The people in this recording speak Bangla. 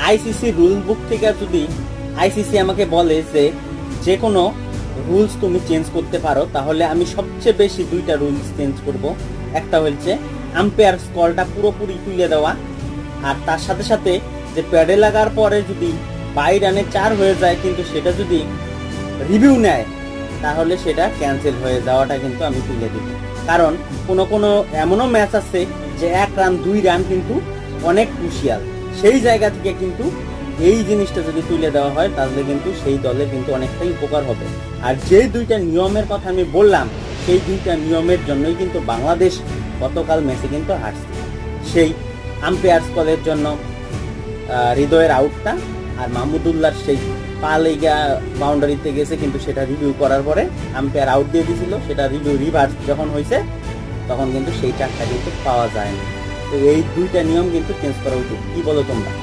আইসিসি রুল বুক থেকে যদি আইসিসি আমাকে বলে যে যে কোনো রুলস তুমি চেঞ্জ করতে পারো, তাহলে আমি সবচেয়ে বেশি দুইটা রুলস চেঞ্জ করব। একটা হচ্ছে আম্পায়ার স্কলটা পুরোপুরি তুলে দেওয়া, আর তার সাথে সাথে যে প্যাডে লাগার পরে যদি 22 রানে 4 হয়ে যায় কিন্তু সেটা যদি রিভিউ নেয় তাহলে সেটা ক্যান্সেল হয়ে যাওয়াটা কিন্তু আমি তুলে দিব। কারণ কোনো কোনো এমনও ম্যাচ আছে যে 1 রান 2 রান কিন্তু অনেক ক্রুশিয়াল, সেই জায়গা থেকে কিন্তু এই জিনিসটা যদি তুলে দেওয়া হয় তাহলে কিন্তু সেই দলে কিন্তু অনেকটাই উপকার হবে। আর যে দুইটা নিয়মের কথা আমি বললাম সেই দুইটা নিয়মের জন্যই কিন্তু বাংলাদেশ গতকাল ম্যাচে কিন্তু হারছে। সেই আম্পায়ার স্কলের জন্য হৃদয়ের আউটটা, আর মাহমুদুল্লাহর সেই পা লেগা বাউন্ডারিতে গেছে কিন্তু সেটা রিভিউ করার পরে আম্পায়ার আউট দিয়ে দিয়েছিল, সেটা রিভিউ রিভার্স যখন হয়েছে তখন কিন্তু সেই চারটা কিন্তু পাওয়া যায় না। তো এই দুইটা নিয়ম কিন্তু চেঞ্জ করা উচিত, কি বলো তোমরা?